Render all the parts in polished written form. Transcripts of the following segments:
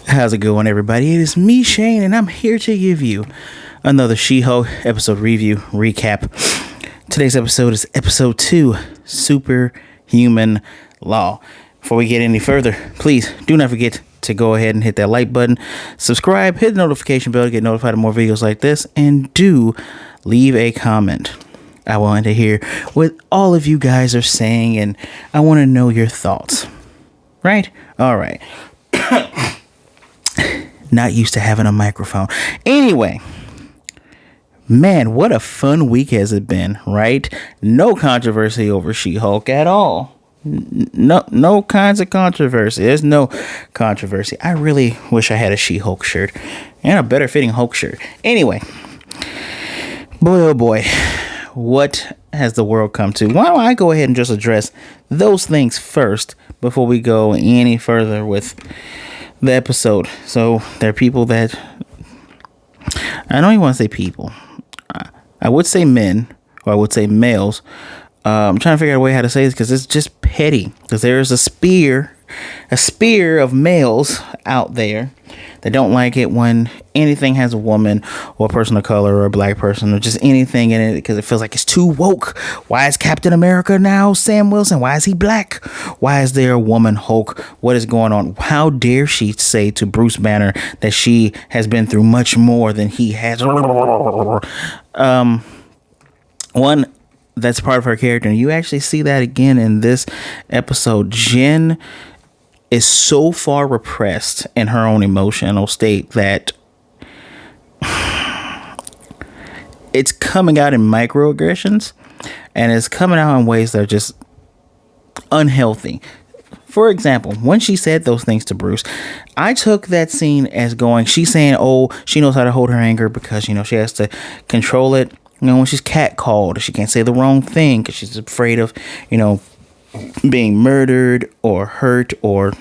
How's it going, everybody? It is me, Shane, and I'm here to give you another She-Hulk episode review recap. Today's episode is episode 2, Superhuman Law. Before we get any further, please do not forget to go ahead and hit that like button, subscribe, hit the notification bell to get notified of more videos like this, and do leave a comment. I want to hear what all of you guys are saying, and I want to know your thoughts. Right? All right. Not used to having a microphone. Anyway, man, what a fun week has it been, right? No controversy over She-Hulk at all. No kinds of controversy. There's no controversy. I really wish I had a She-Hulk shirt and a better fitting Hulk shirt. Anyway, boy, oh boy, what has the world come to? Why don't I go ahead and just address those things first before we go any further with the episode. So there are people that I don't even want to say people. I would say men, or I would say males. I'm trying to figure out a way how to say this because it's just petty. Because there's a spear of males out there that don't like it when anything has a woman or a person of color or a black person or just anything in it because it feels like it's too woke. Why is Captain America now Sam Wilson? Why is he black? Why is there a woman Hulk? What is going on? How dare she say to Bruce Banner that she has been through much more than he has? One, that's part of her character, and you actually see that again in this episode. Jen is so far repressed in her own emotional state that it's coming out in microaggressions, and it's coming out in ways that are just unhealthy. For example, when she said those things to Bruce, I took that scene as going, she's saying, oh, she knows how to hold her anger because, she has to control it. When she's catcalled, she can't say the wrong thing because she's afraid of, being murdered or hurt or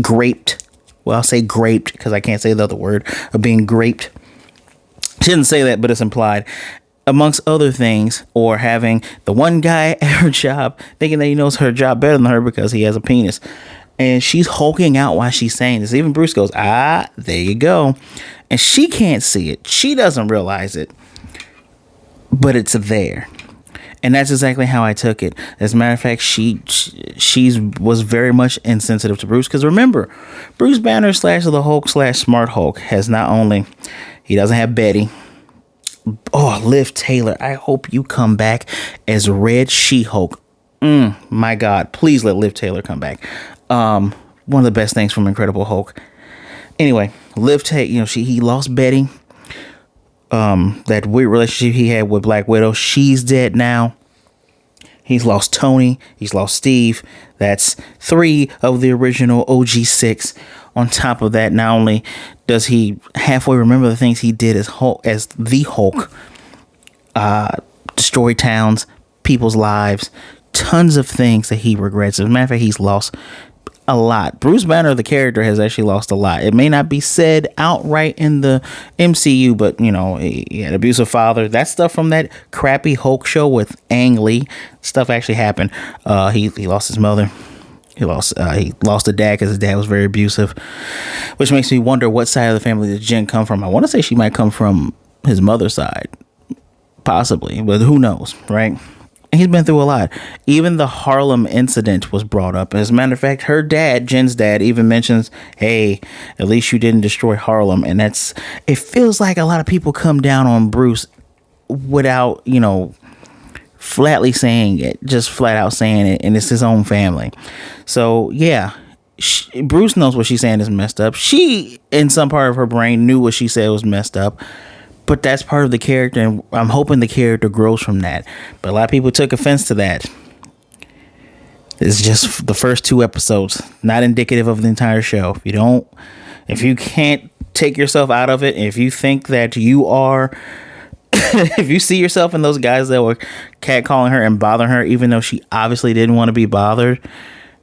graped. Well, I'll say graped because I can't say the other word of being graped. She didn't say that, but it's implied. Amongst other things, or having the one guy at her job thinking that he knows her job better than her because he has a penis. And she's hulking out while she's saying this. Even Bruce goes, there you go. And she can't see it. She doesn't realize it. But it's there. And that's exactly how I took it. As a matter of fact, she was very much insensitive to Bruce. Because remember, Bruce Banner / the Hulk / Smart Hulk has not only, he doesn't have Betty. Oh, Liv Taylor, I hope you come back as Red She-Hulk. My God, please let Liv Taylor come back. One of the best things from Incredible Hulk. Anyway, Liv Taylor, he lost Betty. That weird relationship he had with Black Widow, she's dead now. He's lost Tony. He's lost Steve. That's 3 of the original OG6. On top of that, not only does he halfway remember the things he did as the Hulk, destroy towns, people's lives, tons of things that he regrets. As a matter of fact, he's lost a lot. Bruce Banner, the character, has actually lost a lot. It may not be said outright in the MCU, but he had an abusive father. That stuff from that crappy Hulk show with Ang Lee, stuff actually happened. He lost his mother. He lost a dad because his dad was very abusive, which makes me wonder what side of the family did Jen come from. I want to say she might come from his mother's side, possibly, but who knows, right? He's been through a lot. Even the Harlem incident was brought up. As a matter of fact, her dad, Jen's dad, even mentions, hey, at least you didn't destroy Harlem. And it feels like a lot of people come down on Bruce without, flatly saying it, just flat out saying it. And it's his own family. So, yeah, Bruce knows what she's saying is messed up. She, in some part of her brain, knew what she said was messed up. But that's part of the character, and I'm hoping the character grows from that. But a lot of people took offense to that. It's just the first 2 episodes, not indicative of the entire show. If you can't take yourself out of it, if you think that you are, if you see yourself in those guys that were catcalling her and bothering her, even though she obviously didn't want to be bothered,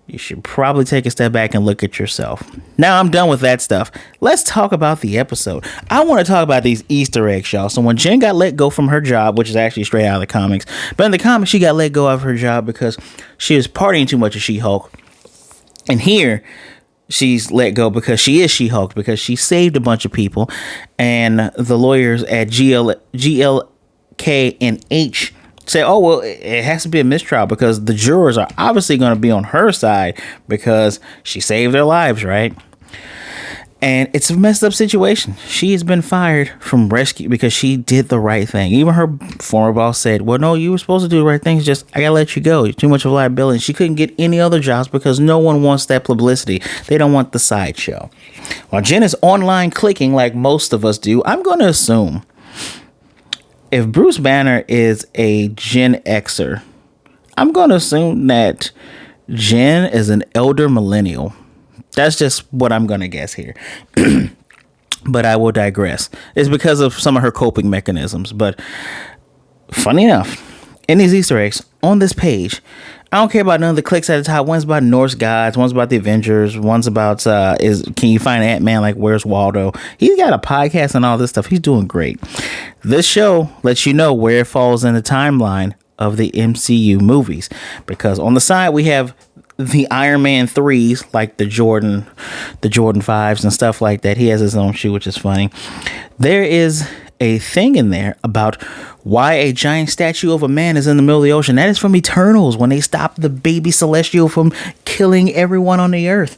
you should probably take a step back and look at yourself. Now I'm done with that stuff. Let's talk about the episode. I want to talk about these Easter eggs, y'all. So when Jen got let go from her job, which is actually straight out of the comics, but in the comics she got let go of her job because she was partying too much as She-Hulk. And here, she's let go because she is She-Hulk, because she saved a bunch of people, and the lawyers at GLK and H say, oh, well, it has to be a mistrial because the jurors are obviously going to be on her side because she saved their lives, right? And it's a messed up situation. She has been fired from rescue because she did the right thing. Even her former boss said, well, no, you were supposed to do the right thing. It's just, I got to let you go. You're too much of a liability. And she couldn't get any other jobs because no one wants that publicity. They don't want the sideshow. While Jen is online clicking like most of us do, I'm going to assume if Bruce Banner is a Gen Xer, I'm going to assume that Jen is an elder millennial. That's just what I'm going to guess here. But I will digress. It's because of some of her coping mechanisms. But funny enough, in these Easter eggs on this page, I don't care about none of the clicks at the top. One's about Norse gods. One's about the Avengers. One's about can you find Ant-Man? Like, where's Waldo? He's got a podcast and all this stuff. He's doing great. This show lets you know where it falls in the timeline of the MCU movies. Because on the side, we have the Iron Man 3s, like the Jordan 5s and stuff like that. He has his own shoe, which is funny. There is a thing in there about why a giant statue of a man is in the middle of the ocean. That is from Eternals, when they stopped the baby Celestial from killing everyone on the earth.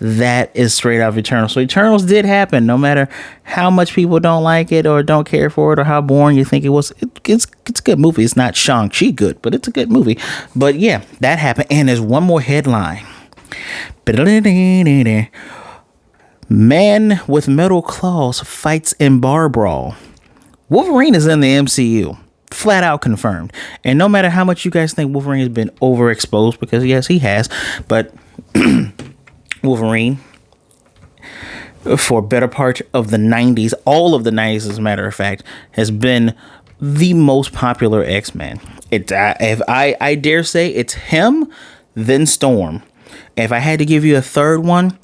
That is straight out of Eternals. So Eternals did happen, no matter how much people don't like it or don't care for it or how boring you think it was. It's a good movie. It's not Shang-Chi good, but it's a good movie. But yeah, that happened. And there's one more headline. Man with metal claws fights in bar brawl. Wolverine is in the MCU. Flat out confirmed. And no matter how much you guys think Wolverine has been overexposed, because yes, he has, but Wolverine, for a better part of the 90s, all of the 90s, as a matter of fact, has been the most popular X-Men. If I dare say it's him, then Storm. If I had to give you a third one,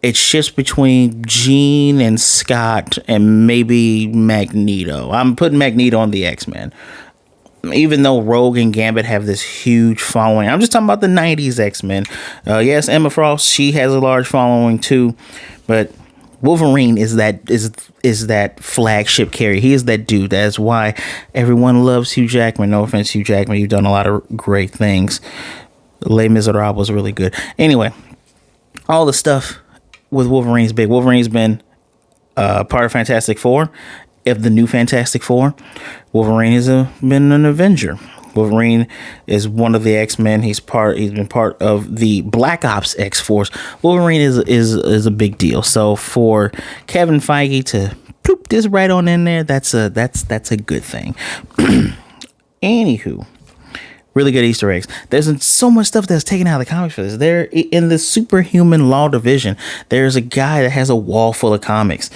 it shifts between Jean and Scott and maybe Magneto. I'm putting Magneto on the X-Men. Even though Rogue and Gambit have this huge following, I'm just talking about the 90s X-Men. Yes, Emma Frost, she has a large following too, but Wolverine is that flagship carrier. He is that dude. That's why everyone loves Hugh Jackman. No offense, Hugh Jackman, you've done a lot of great things. Les Miserables was really good. Anyway, all the stuff with Wolverine's big. Wolverine's been part of Fantastic Four. Of the new Fantastic Four, Wolverine has been an Avenger. Wolverine is one of the X-Men. He's been part of the Black Ops X-Force. Wolverine is a big deal. So for Kevin Feige to poop this right on in there, that's a good thing. Anywho, really good Easter eggs. There's so much stuff that's taken out of the comics for this. There in the Superhuman Law Division, there's a guy that has a wall full of comics.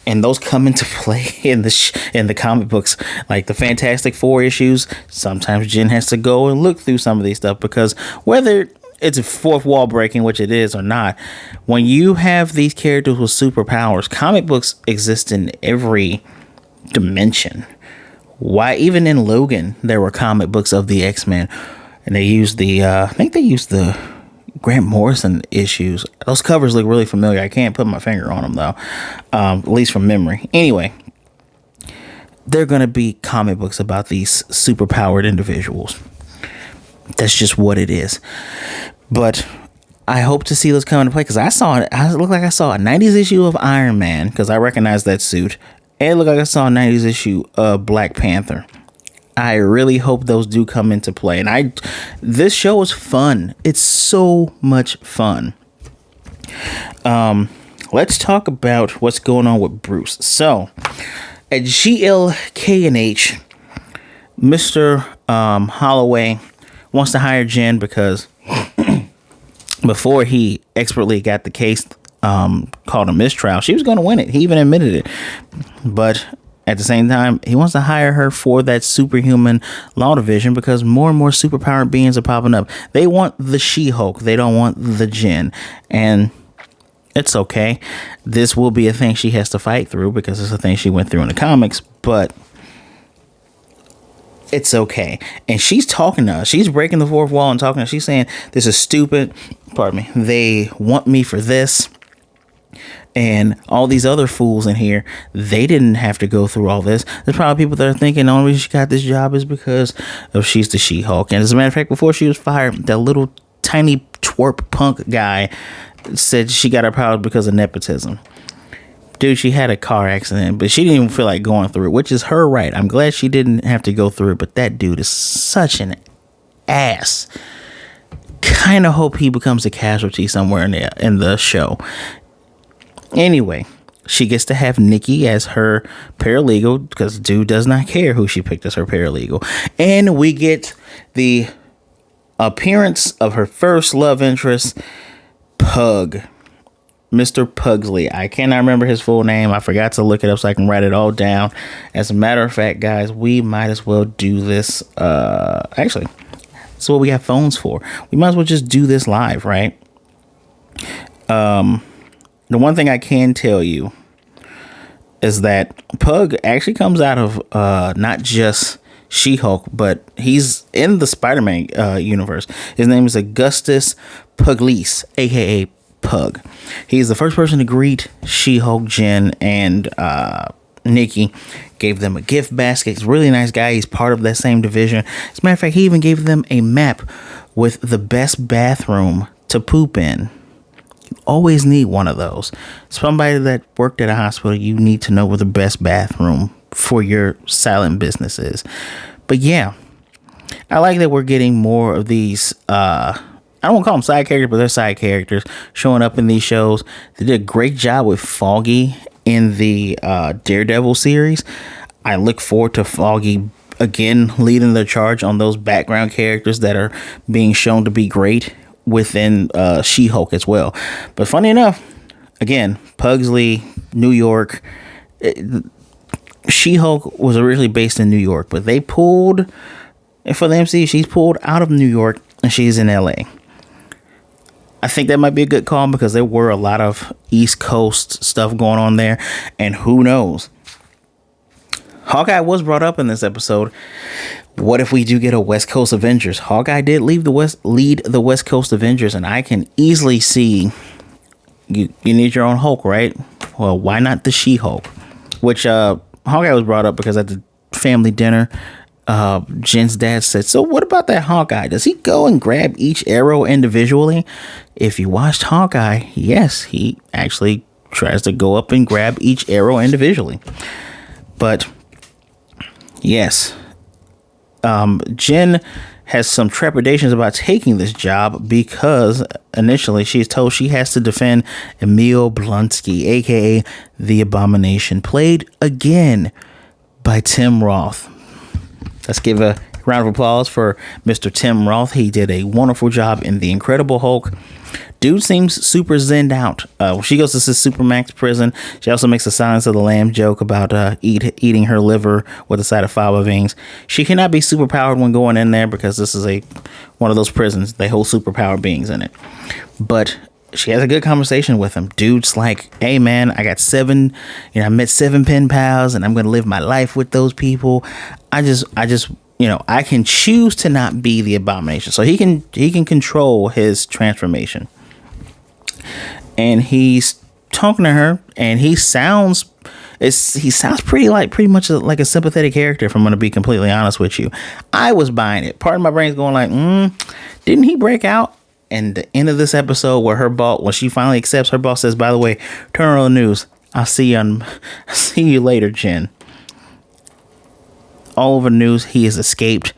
And those come into play in the comic books, like the Fantastic Four issues. Sometimes Jen has to go and look through some of these stuff, because whether it's a fourth wall breaking, which it is or not, when you have these characters with superpowers, comic books exist in every dimension. Why, even in Logan, there were comic books of the X-Men, and they used I think they used the Grant Morrison issues. Those covers look really familiar. I can't put my finger on them though, at least from memory. Anyway, they're going to be comic books about these superpowered individuals. That's just what it is. But I hope to see those come into play, because it looked like I saw a 90s issue of Iron Man, because I recognize that suit. And it looked like I saw a 90s issue of Black Panther. I really hope those do come into play. And this show is fun. It's so much fun. Let's talk about what's going on with Bruce. So, at GLK&H, Mr. Holloway wants to hire Jen because before he expertly got the case called a mistrial, she was going to win it. He even admitted it. But at the same time, he wants to hire her for that Superhuman Law Division because more and more superpowered beings are popping up. They want the She-Hulk. They don't want the Jen. And it's okay. This will be a thing she has to fight through because it's a thing she went through in the comics. But it's okay. And she's talking to us. She's breaking the fourth wall and talking to us. She's saying, this is stupid. pardon me, they want me for this. And all these other fools in here, they didn't have to go through all this. There's probably people that are thinking the only reason she got this job is because of she's the She-Hulk. And as a matter of fact, before she was fired, that little tiny twerp punk guy said she got her powers because of nepotism. Dude, she had a car accident, but she didn't even feel like going through it, which is her right. I'm glad she didn't have to go through it, but that dude is such an ass. Kind of hope he becomes a casualty somewhere in the show. Anyway, she gets to have Nikki as her paralegal because dude does not care who she picked as her paralegal. And we get the appearance of her first love interest, Pug. Mr. Pugsley. I cannot remember his full name. I forgot to look it up so I can write it all down. As a matter of fact, guys, we might as well do this. Actually, that's what we have phones for. We might as well just do this live, right? The one thing I can tell you is that Pug actually comes out of not just She-Hulk, but he's in the Spider-Man universe. His name is Augustus Pugliese, aka Pug. He's the first person to greet She-Hulk, Jen, and Nikki. Gave them a gift basket. He's a really nice guy. He's part of that same division. As a matter of fact, he even gave them a map with the best bathroom to poop in. Always need one of those. Somebody that worked at a hospital, you need to know where the best bathroom for your silent business is. But yeah, I like that we're getting more of these I don't want to call them side characters, but they're side characters showing up in these shows. They did a great job with Foggy in the Daredevil series. I look forward to Foggy again leading the charge on those background characters that are being shown to be great within She-Hulk as well. But funny enough, again, Pugsley, New York. She-Hulk was originally based in New York, but they pulled, for the MCU, she's pulled out of New York and she's in LA. I think that might be a good call because there were a lot of East Coast stuff going on there, and who knows? Hawkeye was brought up in this episode. What if we do get a West Coast Avengers? Hawkeye did lead the West Coast Avengers, and I can easily see you need your own Hulk, right? Well, why not the She-Hulk? Which Hawkeye was brought up because at the family dinner, Jen's dad said, so what about that Hawkeye? Does he go and grab each arrow individually? If you watched Hawkeye, yes, he actually tries to go up and grab each arrow individually. But yes, Jen has some trepidations about taking this job because initially she's told she has to defend Emil Blonsky, aka the Abomination, played again by Tim Roth. Let's give a round of applause for Mr. Tim Roth. He did a wonderful job in The Incredible Hulk. Dude seems super zenned out. When she goes to this Supermax prison, she also makes a Silence of the Lamb joke about eating her liver with a side of fava beans. She cannot be superpowered when going in there because this is one of those prisons. They hold superpowered beings in it. But she has a good conversation with him. Dude's like, hey man, I got I met 7 pen pals and I'm going to live my life with those people. I just, I can choose to not be the Abomination. So he can control his transformation. And he's talking to her and he sounds pretty much like a sympathetic character, if I'm going to be completely honest with you. I was buying it. Part of my brain's going like, didn't he break out? And the end of this episode where when she finally accepts, her boss says, by the way, turn on the news. I'll see you later, Jen. All over the news, he has escaped.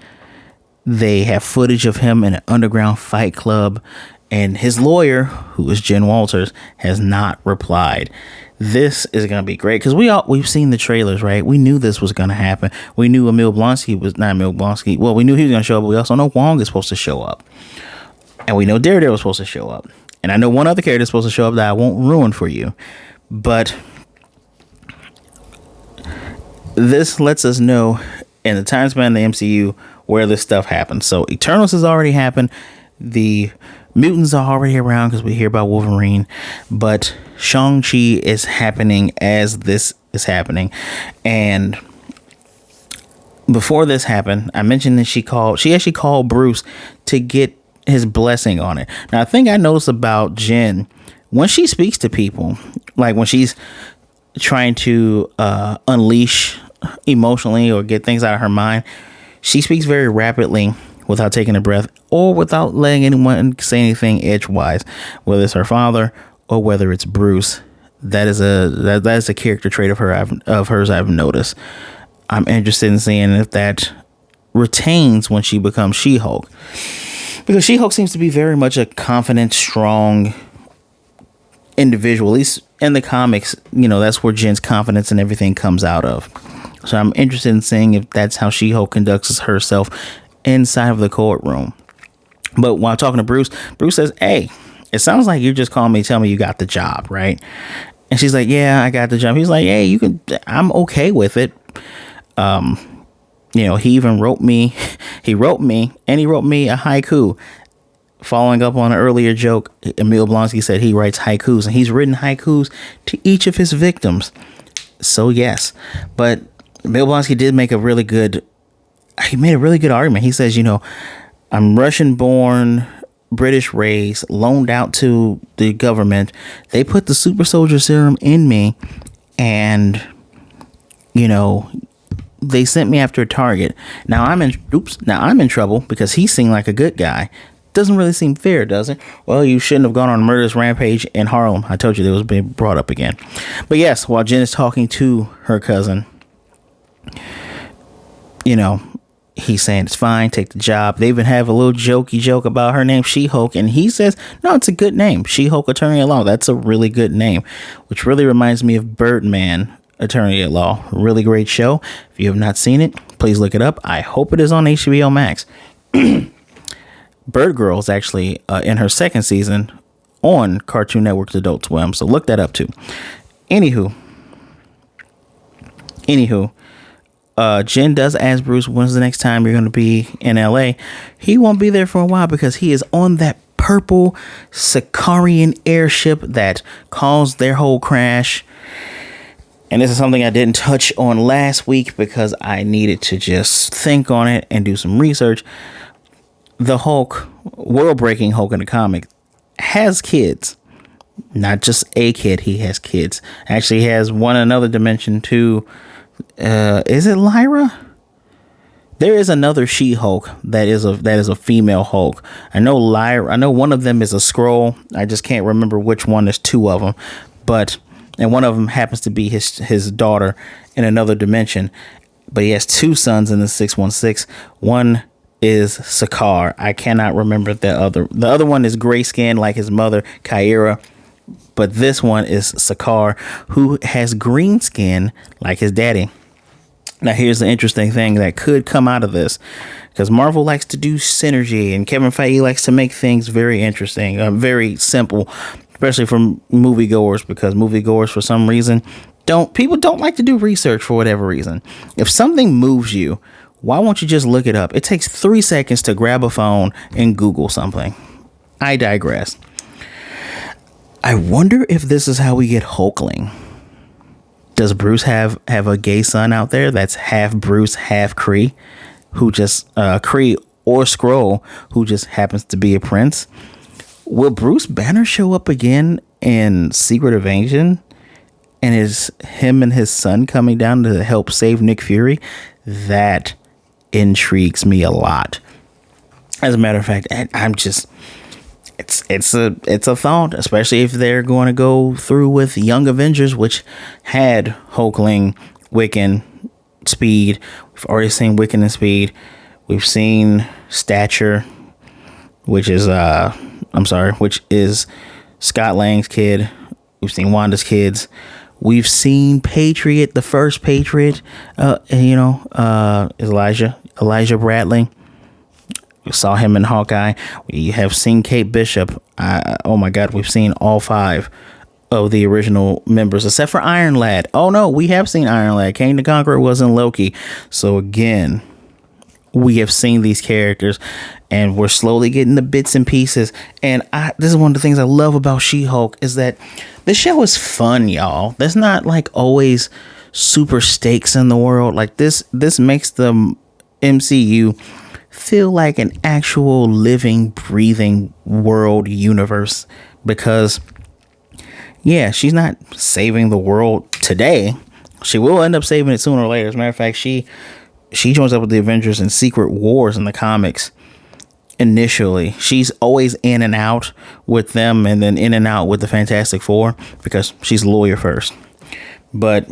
They have footage of him in an underground fight club. And his lawyer, who is Jen Walters, has not replied. This is going to be great because we've seen the trailers, right? We knew this was going to happen. We knew Emil Blonsky was not Emil Blonsky. Well, we knew he was going to show up, but we also know Wong is supposed to show up. And we know Daredevil was supposed to show up. And I know one other character is supposed to show up that I won't ruin for you. But this lets us know in the time span of the MCU where this stuff happens. So Eternals has already happened. The mutants are already around because we hear about Wolverine. But Shang-Chi is happening as this is happening. And before this happened, I mentioned that she actually called Bruce to get his blessing on it. Now, I think I noticed about Jen when she speaks to people, like when she's trying to unleash emotionally or get things out of her mind, she speaks very rapidly without taking a breath or without letting anyone say anything edgewise, whether it's her father or whether it's Bruce. That is a character trait of hers I've noticed. I'm interested in seeing if that retains when she becomes She-Hulk, because She-Hulk seems to be very much a confident, strong individual. At least in the comics, that's where Jen's confidence and everything comes out of. So I'm interested in seeing if that's how She-Hulk conducts herself inside of the courtroom. But while talking to Bruce says, "Hey, it sounds like you're just calling me to tell me you got the job, right?" And she's like, "Yeah, I got the job." He's like, "Hey, I'm okay with it." He even wrote me a haiku. Following up on an earlier joke, Emil Blonsky said he writes haikus, and he's written haikus to each of his victims. So yes, but Emil Blonsky did make a really good argument. He says, I'm Russian born, British race, loaned out to the government. They put the super soldier serum in me, and they sent me after a target. Now I'm in trouble because he seemed like a good guy. Doesn't really seem fair, does it? Well, you shouldn't have gone on a murderous rampage in Harlem. I told you that was being brought up again. But yes, while Jen is talking to her cousin, he's saying it's fine, take the job. They even have a little jokey joke about her name, She-Hulk, and he says, no, it's a good name. She-Hulk Attorney at Law. That's a really good name, which really reminds me of Birdman Attorney at Law. Really great show. If you have not seen it, please look it up. I hope it is on HBO Max. Bird Girl is actually in her second season on Cartoon Network's Adult Swim, so look that up too. Anywho, Jen does ask Bruce, when's the next time you're going to be in LA? He won't be there for a while because he is on that purple Sicarian airship that caused their whole crash. And this is something I didn't touch on last week because I needed to just think on it and do some research. The Hulk, world-breaking Hulk in the comic, has kids. Not just a kid, he has kids. Actually, he has one in another dimension too. Is it Lyra? There is another She-Hulk that is a female Hulk. I know Lyra. I know one of them is a Skrull. I just can't remember which one. There's two of them, and one of them happens to be his daughter in another dimension. But he has two sons in the 616. One is Sakaar. I cannot remember the other. The other one is gray skin like his mother, Kyra. But this one is Sakaar, who has green skin like his daddy. Now, here's the interesting thing that could come out of this, because Marvel likes to do synergy, and Kevin Feige likes to make things very interesting, very simple, especially for moviegoers, because moviegoers, for some reason, people don't like to do research for whatever reason. If something moves you, why won't you just look it up? It takes 3 seconds to grab a phone and Google something. I digress. I wonder if this is how we get Hulkling. Does Bruce have a gay son out there that's half Bruce, half Kree, who just Kree or Skrull, who just happens to be a prince? Will Bruce Banner show up again in Secret Invasion? And is him and his son coming down to help save Nick Fury? That intrigues me a lot. As a matter of fact, I'm just... It's a thought, especially if they're going to go through with Young Avengers, which had Hulkling, Wiccan, Speed. We've already seen Wiccan and Speed. We've seen Stature, which is Scott Lang's kid. We've seen Wanda's kids. We've seen Patriot, the first Patriot. Elijah Bradley. We saw him in Hawkeye. We have seen Kate Bishop. Oh my God, we've seen all 5 of the original members, except for Iron Lad. Oh no, we have seen Iron Lad. Kang the Conqueror wasn't Loki. So again, we have seen these characters, and we're slowly getting the bits and pieces. And this is one of the things I love about She-Hulk, is that this show is fun, y'all. There's not like always super stakes in the world. Like this makes the MCU feel like an actual living, breathing world universe, because yeah, she's not saving the world today. She will end up saving it sooner or later. As a matter of fact, she joins up with the Avengers in Secret Wars in the comics. Initially, she's always in and out with them, and then in and out with the Fantastic Four, because she's a lawyer first. But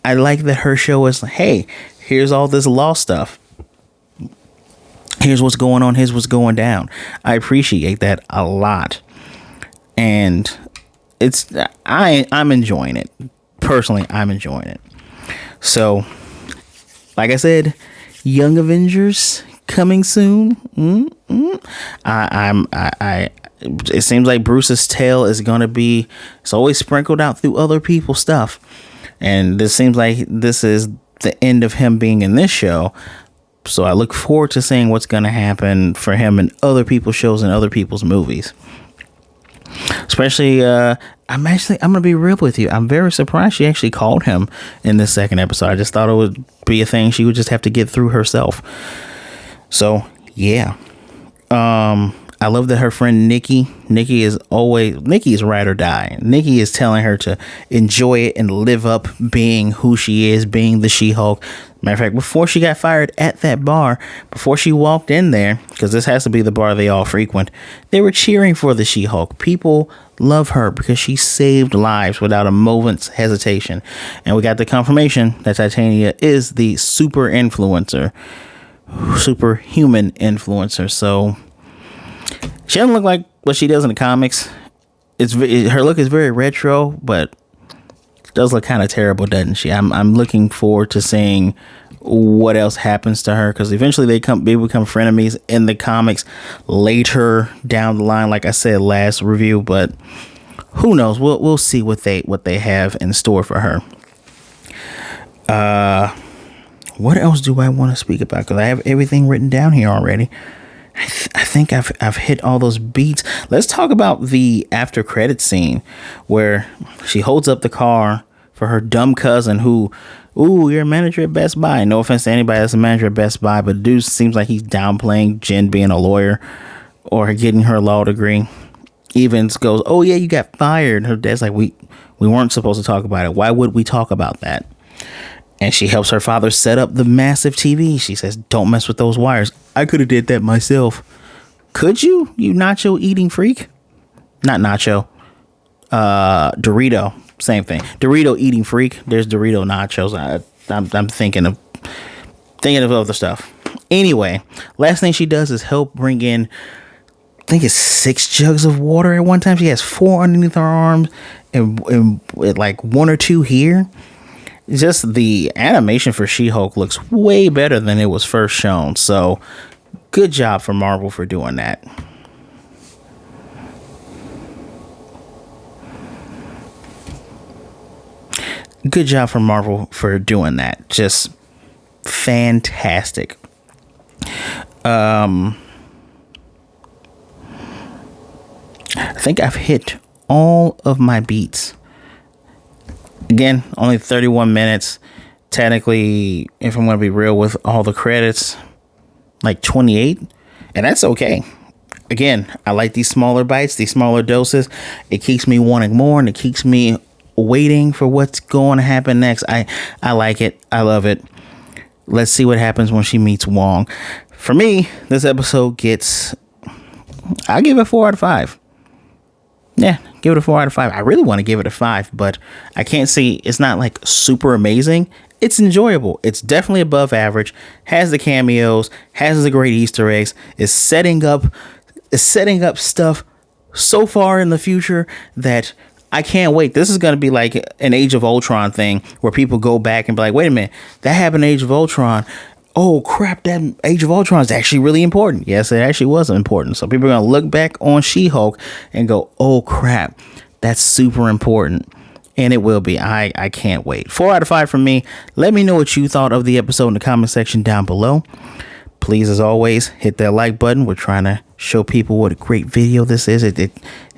I like that her show is, hey, here's all this law stuff. Here's what's going on. Here's what's going down. I appreciate that a lot. And I'm enjoying it. Personally, I'm enjoying it. So, like I said, Young Avengers coming soon. It seems like Bruce's tale is going to be, it's always sprinkled out through other people's stuff. And this seems like this is the end of him being in this show. So I look forward to seeing what's going to happen for him in other people's shows and other people's movies. Especially, I'm going to be real with you. I'm very surprised she actually called him in this second episode. I just thought it would be a thing she would just have to get through herself. So, yeah. I love that her friend Nikki is ride or die. Nikki is telling her to enjoy it and live up being who she is, being the She-Hulk. Matter of fact, before she got fired at that bar, before she walked in there, because this has to be the bar they all frequent, they were cheering for the She-Hulk. People love her because she saved lives without a moment's hesitation. And we got the confirmation that Tatiana is the superhuman influencer. So she doesn't look like what she does in the comics. Her look is very retro, but does look kind of terrible, doesn't she? I'm looking forward to seeing what else happens to her, because eventually they become frenemies in the comics later down the line, like I said last review. But who knows? We'll see what they have in store for her. What else do I want to speak about? Because I have everything written down here already. I think I've hit all those beats. Let's talk about the after credit scene where she holds up the car for her dumb cousin who, you're a manager at Best Buy. No offense to anybody that's a manager at Best Buy, but dude seems like he's downplaying Jen being a lawyer or getting her law degree. Evans goes, oh yeah, you got fired. Her dad's like, we weren't supposed to talk about it. Why would we talk about that? And she helps her father set up the massive TV. She says, don't mess with those wires. I could have did that myself. Could you? You nacho eating freak? Not nacho. Dorito. Same thing. Dorito eating freak. There's Dorito nachos. I'm thinking of other stuff. Anyway, last thing she does is help bring in, I think it's 6 jugs of water at one time. She has 4 underneath her arms and like 1 or 2 here. Just the animation for She-Hulk looks way better than it was first shown. So good job for Marvel for doing that. Good job for Marvel for doing that. Just fantastic. I think I've hit all of my beats. Again, only 31 minutes. Technically, if I'm going to be real with all the credits, like 28. And that's okay. Again, I like these smaller bites, these smaller doses. It keeps me wanting more, and it keeps me waiting for what's going to happen next. I like it. I love it. Let's see what happens when she meets Wong. For me, this episode I'll give it 4 out of 5. Yeah, give it a 4 out of 5. I really want to give it a 5, but I can't see. It's not like super amazing. It's enjoyable. It's definitely above average. Has the cameos. Has the great Easter eggs. Is setting up stuff so far in the future that I can't wait. This is going to be like an Age of Ultron thing where people go back and be like, wait a minute, that happened in Age of Ultron. Oh crap, that Age of Ultron is actually really important. Yes, it actually was important. So people are going to look back on She-Hulk and go, oh crap, that's super important. And it will be. I can't wait. 4 out of 5 from me. Let me know what you thought of the episode in the comment section down below. Please, as always, hit that like button. We're trying to show people what a great video this is. It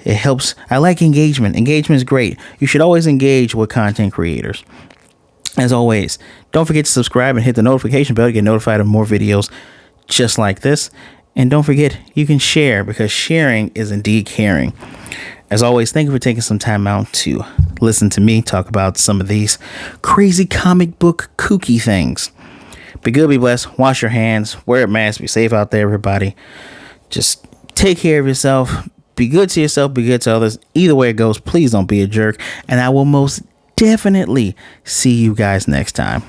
helps. I like engagement. Engagement is great. You should always engage with content creators. As always, don't forget to subscribe and hit the notification bell to get notified of more videos just like this. And don't forget, you can share, because sharing is indeed caring. As always, thank you for taking some time out to listen to me talk about some of these crazy comic book kooky things. Be good, be blessed, wash your hands, wear a mask, be safe out there, everybody. Just take care of yourself. Be good to yourself, be good to others. Either way it goes, please don't be a jerk. And I will most definitely see you guys next time.